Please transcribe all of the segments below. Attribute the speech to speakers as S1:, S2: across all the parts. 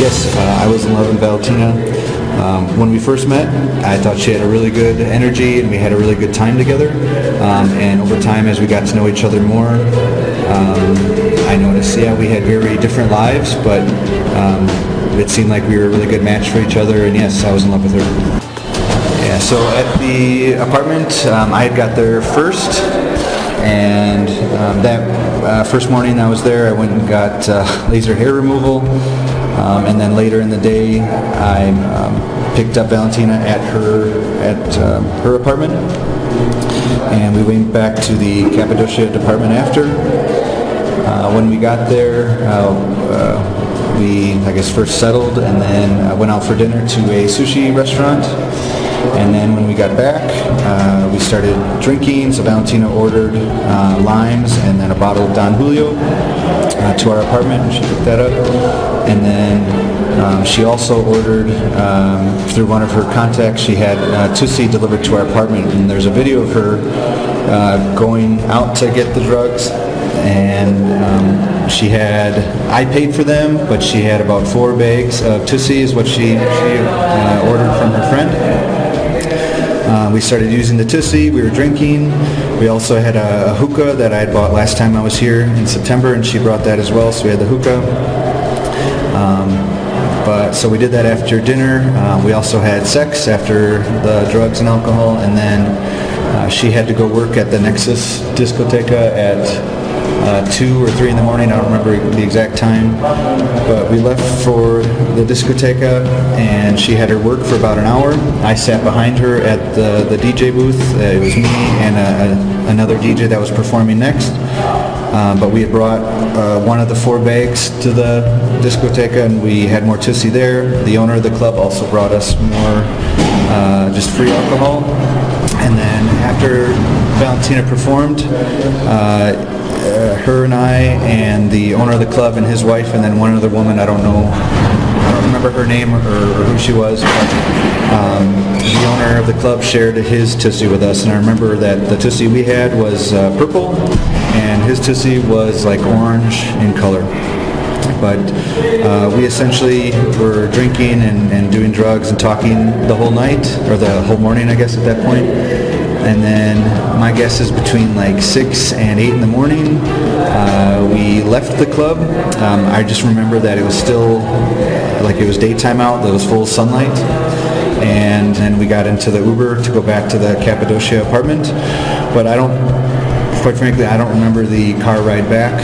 S1: Yes, I was in love with Valentina. When we first met, I thought she had a really good energy and we had a really good time together. And over time, as we got to know each other more, I noticed, we had very different lives, but it seemed like we were a really good match for each other, and yes, I was in love with her. Yeah, so at the apartment, I had got there first, and that first morning I was there, I went and got laser hair removal, and then later in the day I picked up Valentina at her apartment, and we went back to the Cappadocia department after. When we got there, we, first settled, and then went out for dinner to a sushi restaurant. And then when we got back, we started drinking. So Valentina ordered limes and then a bottle of Don Julio to our apartment, and she picked that up. And then she also ordered, through one of her contacts, she had Tussie delivered to our apartment. And there's a video of her going out to get the drugs. And she had, I paid for them, but she had about 4 bags of Tussie is what she ordered from her friend. We started using the Tussie, we were drinking. We also had a hookah that I had bought last time I was here in September, and she brought that as well, so we had the hookah. So we did that after dinner. We also had sex after the drugs and alcohol, and then she had to go work at the Nexus discoteca at 2 or 3 in the morning. I don't remember the exact time, but we left for the discoteca and she had her work for about an hour. I sat behind her at the DJ booth. It was me and another DJ that was performing next, but we had brought one of the 4 bags to the discoteca, and we had more Tussie there. The owner of the club also brought us more just free alcohol. And then after Valentina performed, her and I and the owner of the club and his wife, and then one other woman, I don't remember her name or who she was, but the owner of the club shared his Tussie with us, and I remember that the Tussie we had was purple and his Tussie was like orange in color. But we essentially were drinking and doing drugs and talking the whole night, or the whole morning I guess at that point. And then my guess is between like 6 and 8 in the morning, we left the club. I just remember that it was still, like it was daytime out, there was full sunlight. And then we got into the Uber to go back to the Cappadocia apartment. But quite frankly, I don't remember the car ride back.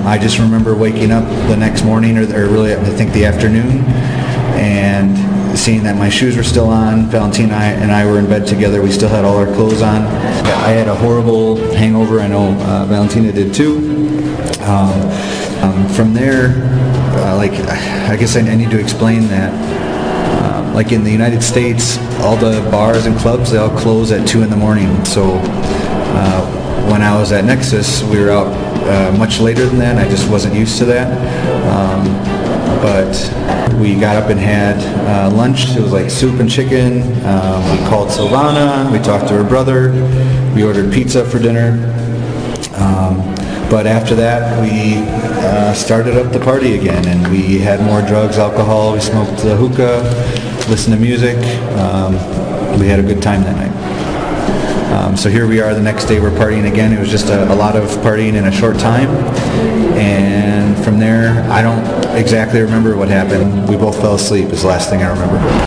S1: I just remember waking up the next morning, or really I think the afternoon, and seeing that my shoes were still on. Valentina and I were in bed together. We still had all our clothes on. I had a horrible hangover. I know Valentina did too. From there, I guess I need to explain that. Like in the United States, all the bars and clubs, they all close at 2 in the morning. So when I was at Nexus, we were out much later than that. I just wasn't used to that. But we got up and had lunch. It was like soup and chicken. We called Silvana. We talked to her brother. We ordered pizza for dinner. But after that, we started up the party again, and we had more drugs, alcohol. We smoked the hookah, listened to music. We had a good time that night. So here we are the next day, we're partying again. It was just a lot of partying in a short time. And from there, I don't exactly remember what happened. We both fell asleep is the last thing I remember.